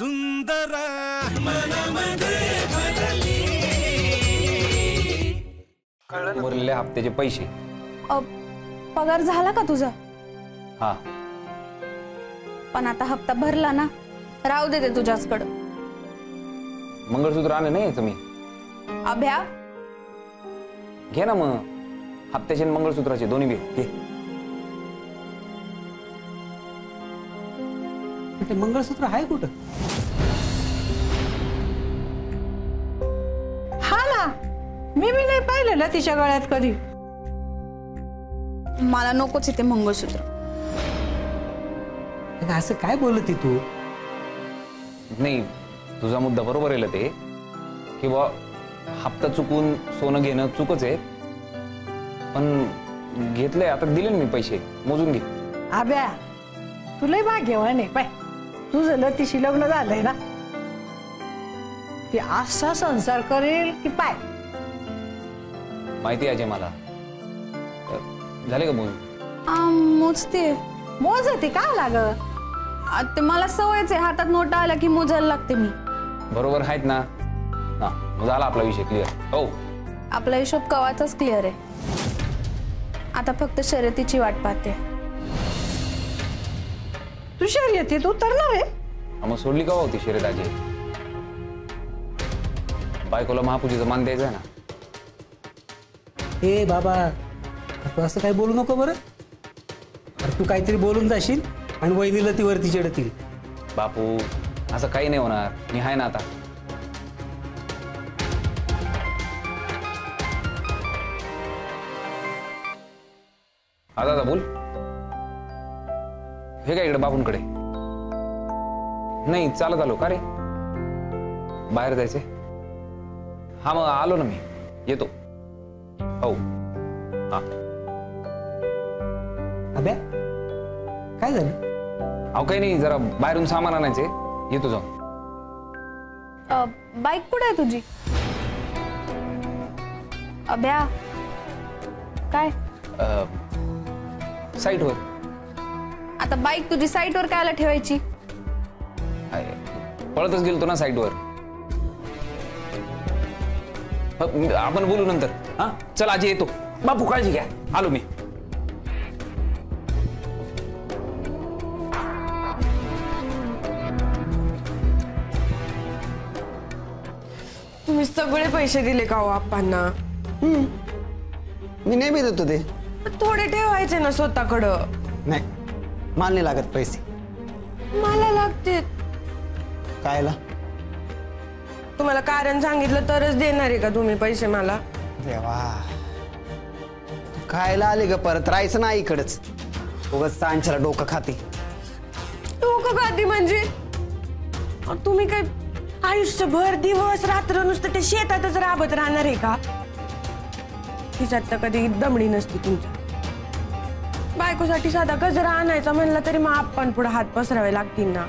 सुंदर मनामध्ये भरली। उरलेले हप्त्याचे पैसे पगार झाला का तुझा? हा, पण आता हप्ता भरला ना, राहू दे ते तुझ्याचकडं। मंगळसूत्र आणलं नाही यायचं मी। अभ्या घे ना मग, हप्त्याचे आणि मंगळसूत्राचे दोन्ही बी घे। ते मंगळसूत्र आहे कुठं? हा ना, मी बी नाही पाहिलेलं तिच्या गळ्यात कधी। मला नकोच इथे मंगळसूत्र। असं काय बोलती तू? नाही, तुझा मुद्दा बरोबर आहे ते, की बा हप्ता चुकून सोनं घेणं चुकच आहे, पण घेतलंय आता, दिले मी पैसे, मोजून घे। आब्या तुला भाग्यवान आहे पाय, तुझं लतीशी लग्न झालंय ना, ती असा संसार करेल की पाय। माहिती आहे मला। झाले का मोजून? मोजते। मोजते का लाग? ते मला सवयच आहे, हातात नोटा आल्या की मोजायला लागते मी। बरोबर आहेत ना? हा, झाला आपला विषय क्लिअर। हो, आपला हिशोब कवाचाच क्लिअर आहे, आता फक्त शर्यतीची वाट पाहते। तू शर्यतीत उतरणार आहे? मग सोडली का होती शर्यत आजी? बायकोला महापूजेचा मान द्यायचा आहे ना। ए बाबा, तू असं काय बोलू नको बरं। अरे तू काहीतरी बोलून जाशील आणि वहिनीला ती वरती चिडतील। बापू, असं काही नाही होणार, मी आहे ना आता। दादा बोल। हे काय इकडे बापूंकडे? नाही, चालत आलो का रे? बाहेर जायचे? हा, मग आलो ना मी, येतो। हो, हा। अबे काय झालं? अहो काही नाही, जरा बाहेरून सामान आणायचे, येतो जाऊन। बाईक कुठे आहे तुझी? अभ्या काय? साईटवर। आता बाईक तुझी साईटवर कायला ठेवायची? पळतच गेलतो ना साईटवर। आपण बोलू नंतर। हा, चल आजी, येतो। बापू काळजी घ्या, आलो मी। तुम्ही सगळे पैसे दिले का हो आप्पांना? मी नेहमी देतो ते। थोडे ठेवायचे ना स्वतःकडं। नाही, मला नाही लागत पैसे। मला लागते। कायला? तुम्हाला कारण सांगितलं तरच देणार आहे का तुम्ही पैसे मला? देवा, खायला आले ग, परत राहायचं ना इकडच, उगाच सांच्याला डोकं खाते। डोकं खाती म्हणजे? तुम्ही काय आयुष्यभर दिवस रात्र नुसतं ते शेतातच राबत राहणार आहे का? तिच्यात तर कधी दमडी नसती तुमच्या। बायकोसाठी साधा गजरा आणायचा म्हणला तरी मग आपण पुढे हात पसरावे लागतील ना।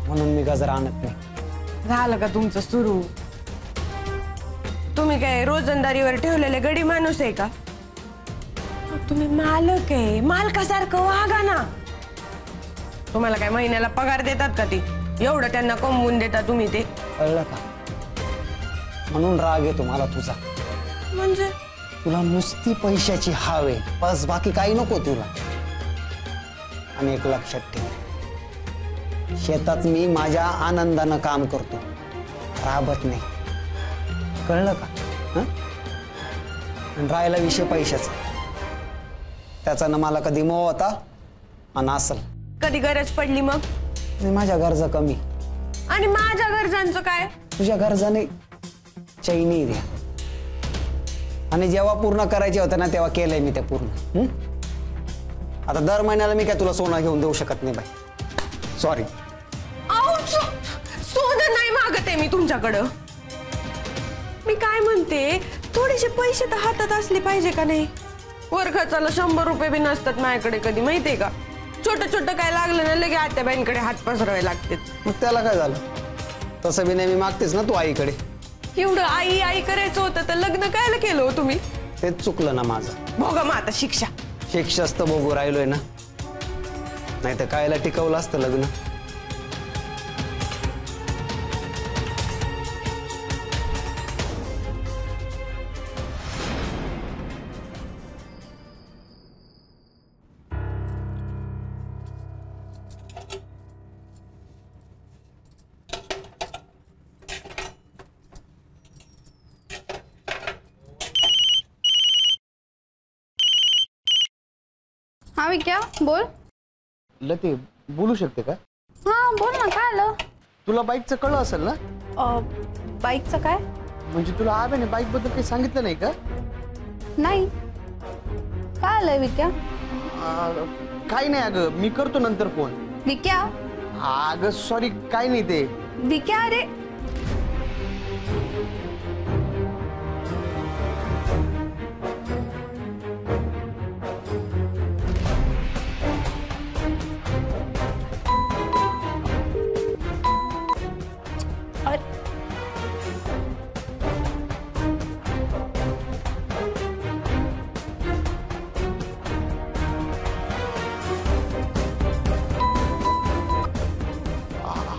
म्हणून मी गजरा आणत नाही। झालं का तुमचं सुरू? तुम्ही काय रोजंदारीवर ठेवलेले गडी माणूस आहे का? तुम्ही मालक आहे, मालकासारखं वागा ना। तुम्हाला काय महिन्याला पगार देतात का ते? एवढं त्यांना कमवून देता तुम्ही ते? कळलं का? म्हणून राग येतो मला तुझा। म्हणजे तुला नुसती पैशाची हाव आहे, बस, बाकी काही नको तुला। आणि एक लक्षात ठेव, शेतात मी माझ्या आनंदानं काम करतो, राबत नाही, कळलं का? आणि राहिला विषय पैशाचा, त्याचा ना मला कधी मोह होता आणि असल कधी गरज पडली मग? नाही, माझ्या गरजा कमी। आणि माझ्या गरजांचं काय? तुझ्या गरजा नाही, चैनी द्या। आणि जेव्हा पूर्ण करायचे होते ना तेव्हा केलंय मी ते पूर्ण। आता दर महिन्याला मी काय तुला सोनं घेऊन देऊ शकत नाही बाई, सॉरी। सोनं नाही मागत आहे मी तुमच्याकडं। मी काय म्हणते, थोडेसे पैसे तर हातात असले पाहिजे का नाही? वर्गाचाला 100 रुपये बी नसतात माझ्याकडे कधी, माहितीये का? छोटं छोटं काय लागलं ना लगे आत्याबाईंकडे हात पसरावे लागते। मग त्याला काय झालं? तसं बी नेहमी मागतेस ना तू आईकडे। एवढं आई आई करायचं होतं तर लग्न कायला केलं हो तुम्ही? तेच चुकलं ना माझं। भोगा मग आता शिक्षा। शिक्षाच तर भोगू राहिलोय ना, नाही तर कायला टिकवलं असतं लग्न? विक्या बोल. लते बोलू शकते का? हा बोल ना, काय आलं? तुला बाईकचं कळलं असेल ना? बाईकचं काय? म्हणजे तुला आब्याने बाईक बद्दल काही सांगितलं नाही का? नाही. काय आलंय विक्या? काही नाही अगं, मी करतो नंतर फोन. विक्या. अगं सॉरी, काय नाही ते. विक्या अरे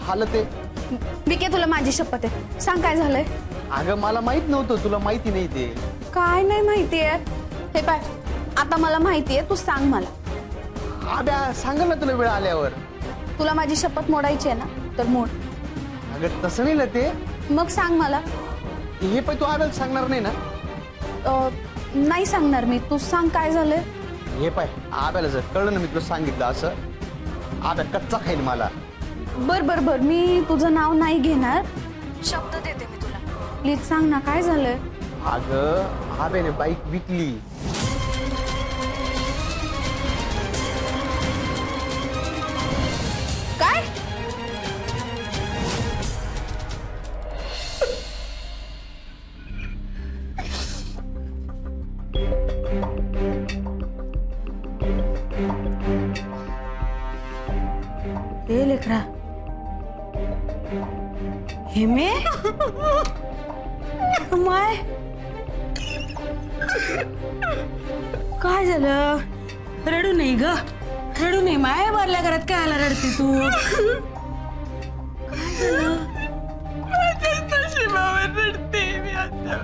हाल ते. विक्या तुला माझी शपथ आहे, सांग काय झालंय? अगं मला माहित नव्हतं, तुला माहिती नाही ते. काय नाही माहितीये? हे पाय, आता मला माहितीये, तू सांग मला. आब्या सांगा ना तुला वेळ आल्यावर. तुला माझी शपथ मोडायची आहे ना, तर मोड. अगं तसं नाही लते. मग सांग मला. हे पण तू आब्याला सांगणार नाही ना? नाही सांगणार मी, तू सांग काय झालंय. हे पाय, आब्याला जर कळलं ना मी तुला सांगितलं असं, आब्या कच्चा खाईल मला. बर बर बर, मी तुझं नाव नाही घेणार, शब्द देते मी तुला. प्लीज सांग ना, काय झालंय? अगं आब्याने बाईक विकली. काय? ए लेकरा, हे मे माय काय झालं? रडू नाही ग, रडू नाही माय. भरल्या घरात काय आला रडते तू? काय झालं? रडते मी आता.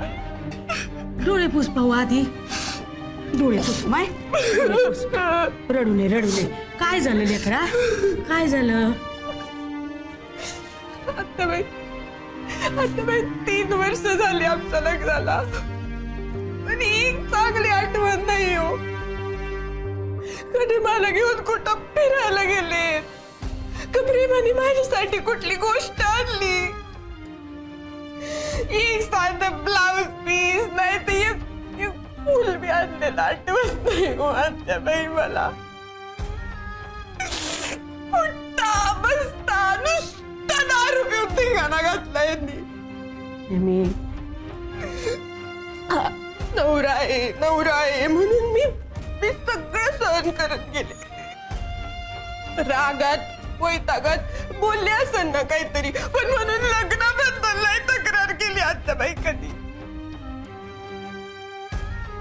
डोळे पुस पाहू आधी, डोळे पुस माय. रडू नये, रडू नये. काय झालं लेकरा, काय झालं? आता बाई 3 वर्ष झाली आमच्या लग्नाला, पण एक चांगली आठवण नाही हो. कधी मला घेऊन कुठं फिरायला गेले का प्रेमाने माझ्यासाठी कुठली गोष्ट आणली? एक साधं ब्लाउज पीस नाही तर एक फुल बी आणलेलं आठवत नाही हो आत्या बाई मला. उठता बसता नुसता दारू पिऊन धिंगाणा घातला यांनी. नवरा आहे म्हणून मी सगळं सहन करत गेले. रागात वैतागात बोलले असेल ना काहीतरी, पण म्हणून लग्नाबद्दल नाही तक्रार केली आता बाई कधी.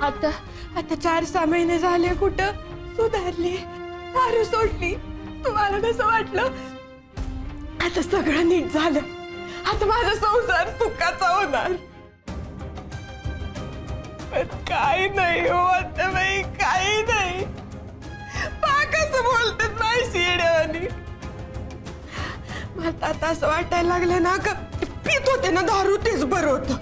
आता 4-6 महिने झाले कुठं सुधारली, दारू सोडली. तुम्हाला कसं वाटलं? आता सगळं नीट झालं, आता माझा संसार सुखाचा होणार. काय नाही हो आता बाई, काही नाही. कसं बोलतात माझी येड्यावानी. मला आता असं वाटायला लागलं ना का पीत होते ना दारू तेच बरं होतं.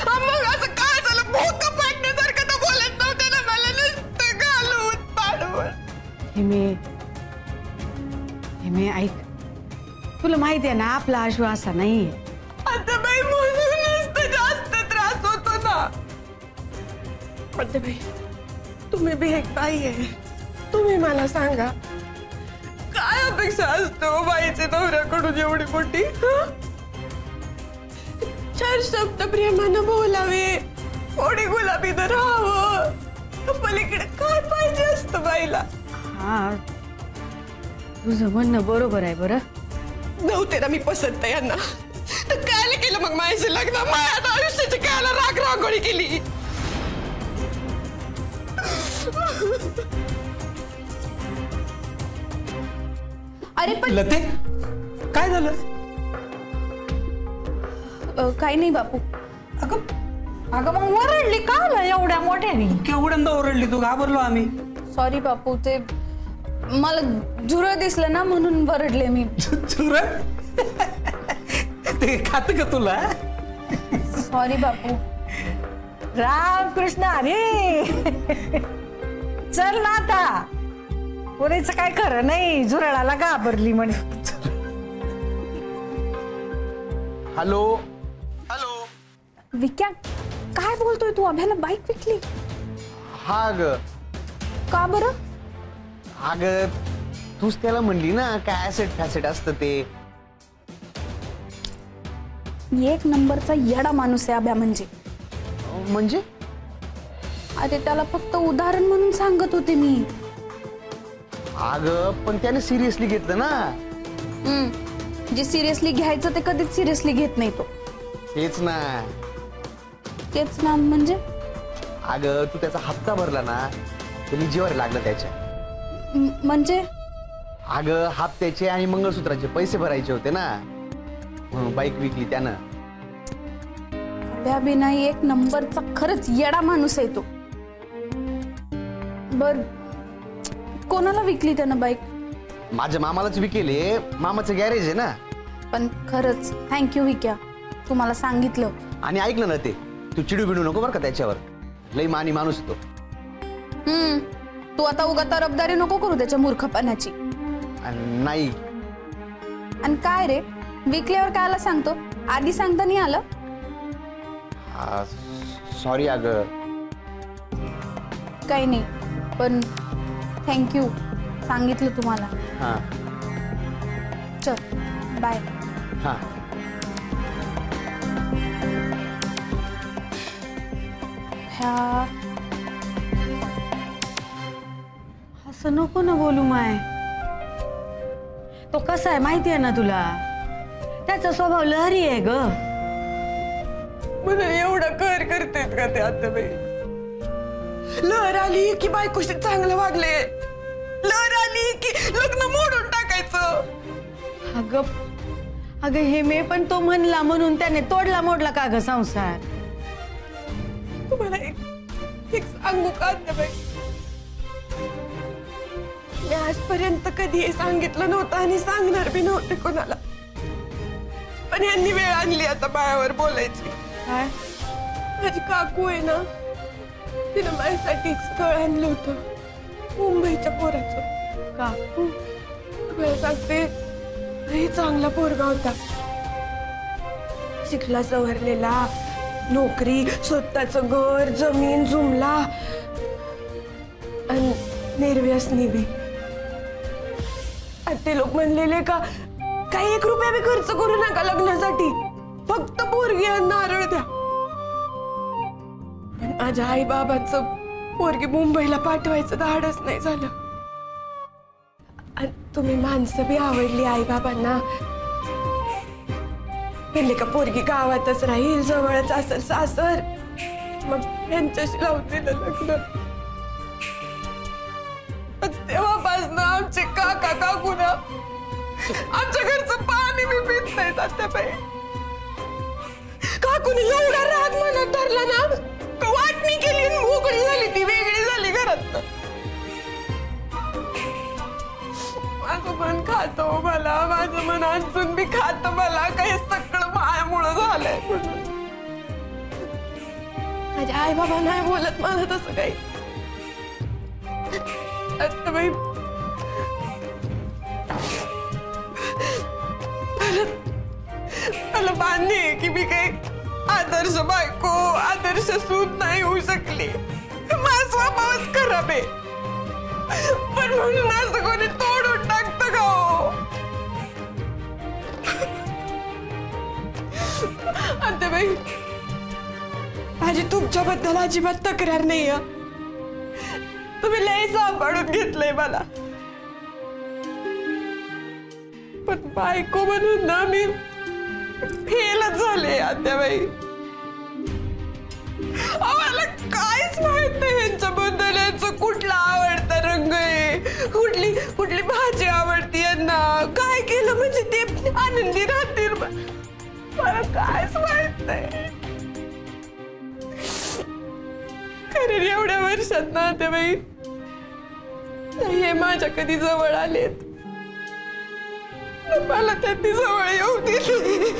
मग असं काय झालं, भूत पाडण्यासारखं तर बोलत नव्हतं ना मला, नुसतं घालून पाडवून. हे ऐक, तुला माहिती आहे ना आपला आशू असा नाहीये. आता बाई म्हणूनच तर जास्त त्रास होतो ना. आता बाई तुम्ही बी एक बाई आहे, तुम्ही मला सांगा काय अपेक्षा असते हो बाईचे नवऱ्याकडून एवढी मोठी? 4 शब्द प्रेमानं बोलावे, थोडी गुलाबीनं राहावं, पलीकडे काय पाहिजे असतं बाईला? हा, तुझं म्हणणं बरोबर आहे. बरं नव्हते ना मी पसंत यांना, तर काय केलं मग माझ्याशी लग्न? माझ्या आयुष्याची कायला राग रांगोळी केली? अरे पण लते, काय झालं? काही नाही बापू. अगं मग ओरडली का एवढ्या मोठ्याने? केवढ्यांदा ओरडली तू? घाबरलो आम्ही. सॉरी बापू, ते मला झुरळ दिसलं ना म्हणून वरडले मी. झुरळ? ते खात का तुला? सॉरी बापू. राम कृष्ण हरी. चल ना आता, पोरीचं काय खरं नाही, झुरळाला घाबरली म्हणे. हॅलो. विक्या, काय बोलतोय तू? अभ्याला बाईक विकली? हा ग. का बरं? अग तूच त्याला म्हणली ना काय ऍसेट फॅसेट असतं ते. एक नंबरचा येडा माणूस आहे अभ्या म्हणजे. म्हणजे अरे त्याला फक्त उदाहरण म्हणून सांगत होते मी. अग पण त्याने सिरियसली घेतलं ना. जे सिरियसली घ्यायचं ते कधीच सिरियसली घेत नाही तो. तेच ना. तेच ना म्हणजे? अग तू त्याचा हप्ता भरला ना, तुम्ही जीवावर लागलं त्याच्या. म्हणजे? अग हप्त्याचे आणि मंगळसूत्राचे पैसे भरायचे होते ना, म्हणून बाईक विकली त्यानं. अभिनय एक नंबरचा खरंच येडा माणूस आहे तो. बर कोणाला विकली त्यानं बाईक? माझ्या मामालाच विकेले, मामाचं गॅरेज आहे ना. पण खरंच थँक्यू विक्या, तू मला सांगितलं. आणि ऐकलं ना ते, तू चिडू बिडू नको बरं का त्याच्यावर, लई मानी माणूस तो. तू आता उगा तरफदारी नको करू त्याच्या मूर्खपणाची. नाही. आणि काय रे, विकल्यावर कायला सांगतो? आधी सांगता नाही आलं? सॉरी अग. काही नाही, पण थँक्यू सांगितलं तुम्हाला. हा चल बाय. हा. ह्या असं नको ना बोलू माय. तो कसा आहे माहिती आहे ना तुला, त्याचा स्वभाव लहरी आहे ग. मला एवढा कर करतेत का ते आता बाई? लहर आली की बायकोशी चांगलं वागले, लहर आली की लग्न मोडून टाकायचं. अगं हे मी पण तो म्हणला म्हणून त्याने तोडला मोडला का ग संसार? तुम्हाला एक सांगू का आता बाई? मी आजपर्यंत कधी सांगितलं नव्हतं आणि सांगणार बी नव्हते कोणाला, पण यांनी वेळ आणली आता बायावर बोलायची. काय? माझी काकू आहे ना, तिनं माझ्यासाठी एक स्थळ आणलं होतं मुंबईच्या पोराचं. काकू? तुम्हाला सांगते, लई चांगला पोरगा होता, शिकला सवरलेला, नोकरी, स्वतःचं घर, जमीन, जुमला आणि निर्व्यसनी बी. आणि ते लोक म्हणलेले का काही 1 रुपया बी खर्च करू नका लग्नासाठी, फक्त पोरगी आणि नारळ द्या. पण माझ्या आई बाबांचं पोरगी मुंबईला पाठवायचं धाडच नाही झालं. आणि तुम्ही माणसं बी आवडली आई बाबांना, म्हणले का पोरगी गावातच राहील, जवळच असेल सासर, मग यांच्याशी लावून दिलं लग्न. तेव्हापासून आमचे काका काकू ना आमच्या घरचं पाणी बी पित नाहीत आत्याबाई. काकूने एवढा राग मनात धरला ना, वाटणी केली, मोकळी झाली, ती वेगळी झाली घरात. माझं मन खातो मला, माझं मन अजून बी खात मला, काही सगळं मायामुळं झालंय. माझ्या आई बाबा नाही बोलत मला तसं काही. आत्याबाई मला मान्य आहे की मी काही आदर्श बायको, आदर्श सून नाही होऊ शकली, माझा स्वभावच खराब आहे. पण म्हणून असं कोणी तोडून टाकतं का हो? आत्याबाई माझी तुमच्याबद्दल अजिबात तक्रार नाही. तुम्ही लय सांभाळून घेतलंय मला, पण बायको म्हणून ना मी फेलच झाले आत्याबाई. आम्हाला काहीच माहित नाही यांच्याबद्दल, यांचं कुठला आवडता रंग आहे, कुठली भाजी आवडती यांना, काय केलं म्हणजे ते आनंदी राहतील, मला काहीच माहित नाही. खरं एवढ्या वर्षात ना आत्याबाई हे माझ्या कधी जवळ आलेत, मला त्यांनी जवळ येऊ दिली.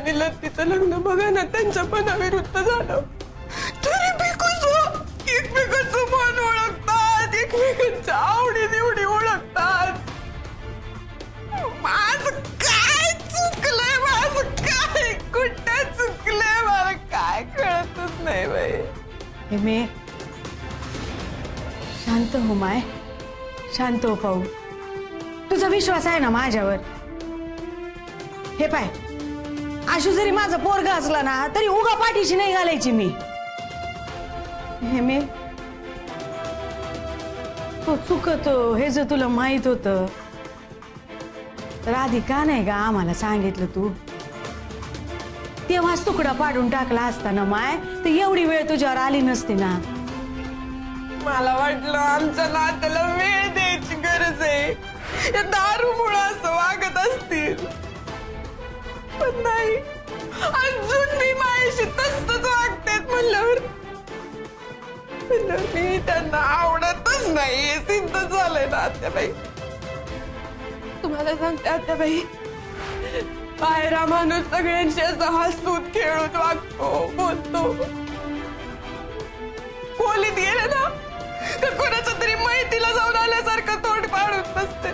आणि लतीचं लग्न बघा ना त्यांच्या मनाविरुद्ध झालं तरी बी कसं एकमेकांचं मन ओळखतात, एकमेकांच्या आवडी निवडी ओळखतात. माझं काय चुकलंय, माझं काय कुठं चुकलंय, मला काय कळतच नाही बाई. हेमे शांत हो माय, शांत हो पाहू. तुझा विश्वास आहे ना माझ्यावर? हे पाय, आशू जरी माझा पोरगा असला ना तरी उगा पाठीशी नाही घालायची मी. हेमे तो चुकतो हे जर तुला माहित होतं तर आधी का नाही का आम्हाला सांगितलं तू? तेव्हाच तुकडा पाडून टाकला असता ना माय, तर एवढी वेळ तुझ्यावर आली नसती ना. मला वाटलं आमच्या नात्याला वेळ द्यायची गरज आहे, या दारूमुळे असं वागत असतील, पण नाही, अजून मी माझ्याशी तसंच वागतेत म्हणल्यावर मी त्यांना आवडतच नाही हे सिद्ध झालंय ना आत्याबाई. तुम्हाला सांगते आत्याबाई, बाहेर हा माणूस सगळ्यांशी असं हसून खेळून वागतो, बोलतो. खोलीत गेले ना तर कोणाच्या तरी मैत्रीला जाऊन आल्यासारखं तोंड पाडून बसते.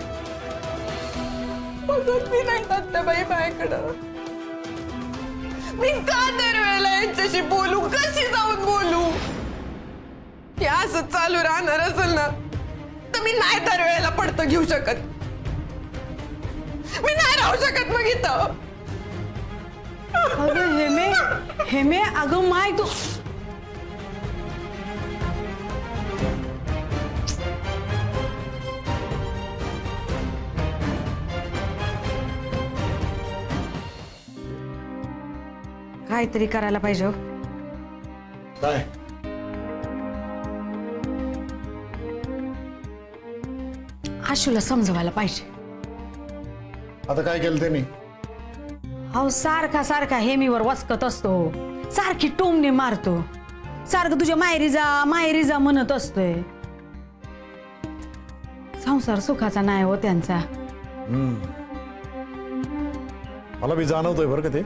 बघत मी नाही आत्याबाई माझ्याकडं. मी का दरवेळेला यांच्याशी बोलू, कशी जाऊन बोलू? हे असं चालू राहणार असेल ना तर मी नाही दरवेळेला पडतं घेऊ शकत, मी नाही राहू शकत मग इथं. अगं हेमे, हेमे अगं माय तू काहीतरी करायला पाहिजे हो. काय आशूला समजवायला पाहिजे. आता काय केलं त्यांनी? अहो सारखा सारखा हेमीवर वचकत असतो, सारखी टोमणे मारतो, सारखं तुझ्या माहेरी जा म्हणत असतोय. संसार सुखाचा नाही हो त्यांचा. मला बी जाणवतोय बरं का ते.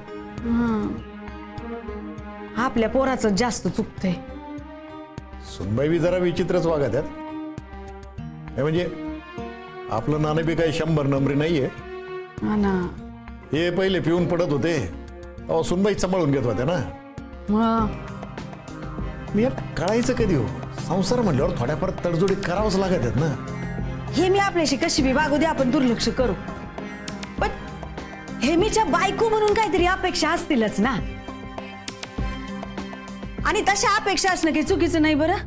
आपल्या पोराचं जास्त चुकतंय. सुनबाई बी जरा विचित्रच वागत आहेत. म्हणजे आपलं नाणं बी काही 100 नंबरी नाहीये. हा ना. हे पहिले पिऊन पडत होते, सुनबाई सांभाळून घेत होत्या ना. मी यार कळायचं कधी हो, संसार म्हणल्यावर थोड्याफार तडजोडी करावंच लागत आहेत ना. हे मी आपल्याशी कशी बी वागू दे, आपण दुर्लक्ष करू, पण हेमीच्या बायको म्हणून काहीतरी अपेक्षा असतीलच ना. आणि तशा अपेक्षा असणं काही चुकीचं नाही बरं.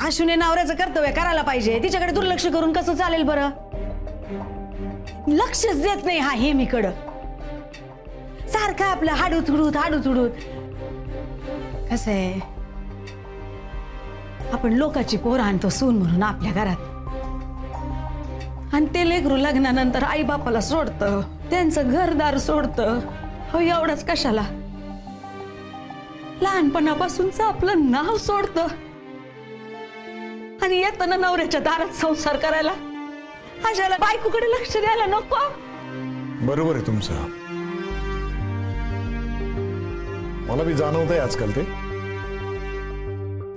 आशूने नवऱ्याचं कर्तव्य करायला पाहिजे, तिच्याकडे दुर्लक्ष करून कसं चालेल बरं? लक्षच देत नाही हा हेमीकडं, सारखं आपलं हाडूथुडूत. कसं आहे, आपण लोकांची पोरं आणतो सून म्हणून आपल्या घरात, आणि ते लेकरू लग्नानंतर आई बापाला सोडतं, त्यांचं घरदार सोडतं. हो एवढंच कशाला, लहानपणापासूनच आपलं नाव सोडतं आणि येताना नवऱ्याच्या दारात संसार करायला. अशाला बायकोकडे लक्ष द्यायला नको. बरोबर आहे तुमचं. मला बी जाणवतंय आजकाल ते.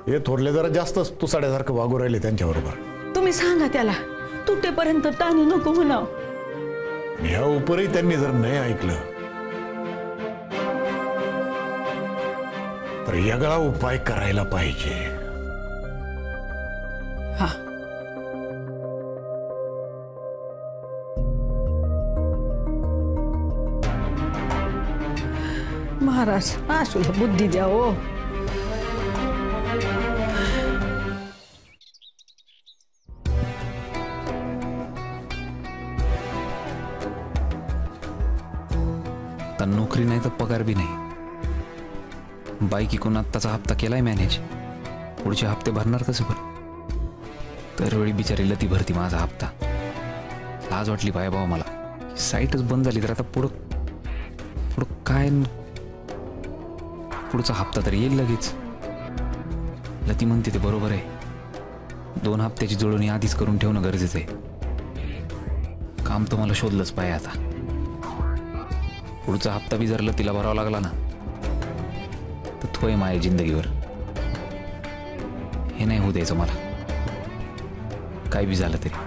हे थोरले जरा जास्तच तुसाड्यासारखं वागू राहिले त्यांच्या बरोबर. तुम्ही सांगा त्याला तुटेपर्यंत ताणू नको म्हणाव. ह्या उपरही त्यांनी जर नाही ऐकलं तर वेगळा उपाय करायला पाहिजे. हा. महाराज आशूला बुद्धी द्या हो. आता नोकरी नाही तर पगार बी नाही. बाईक आत्ताचा हप्ता केलाय मॅनेज, पुढचे हप्ते भरणार कसं? पण दरवेळी बिचारी लती भरती माझा हप्ता. लाज वाटली बाय भाऊ मला. साईटच बंद झाली तर आता पुढं काय? पुढचा हप्ता तर येईल लगेच. लती म्हणते ते बरोबर आहे, 2 हप्त्याची जुळवणी आधीच करून ठेवणं गरजेचं आहे. काम तर मला शोधलंच पाहिजे आता. पुढचा हप्ता बी जर लतीला भरावा लागला ना तर थोय माझ्या जिंदगीवर. हे नाही होऊ द्यायचं मला, काय बी झालं तरी.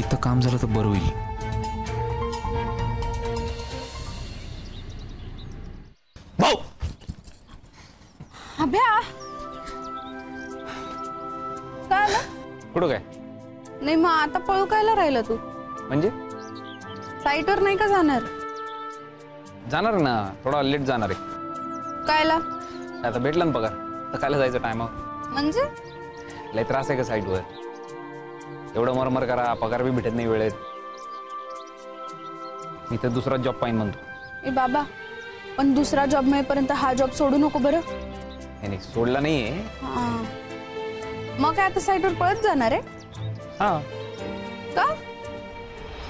इथं काम झालं तर बरं होईल. भाऊ अभ्या काय आलं? कुठं काय नाही मग आता पळू कायला राहिला तू? म्हणजे साईटवर नाही का जाणार? जाणार ना, थोडा लेट जाणार आहे. कायला? आता भेटला ना पगार तर कायला जायचं टायमावर. म्हणजे लय त्रास आहे का साईटवर? एवढं मरमर करा, पगार बी भेटत नाही वेळेत. मी तर दुसरा जॉब पाहिजे म्हणतो. ए बाबा, पण दुसरा जॉब मिळेपर्यंत हा जॉब सोडू नको बरं. नाही सोडला नाहीये. हा. मग काय आता साईटवर पळत जाणार आहे? हा. का?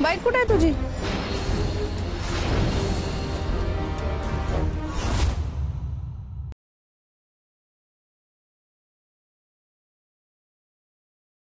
बाईक कुठे आहे तुझी?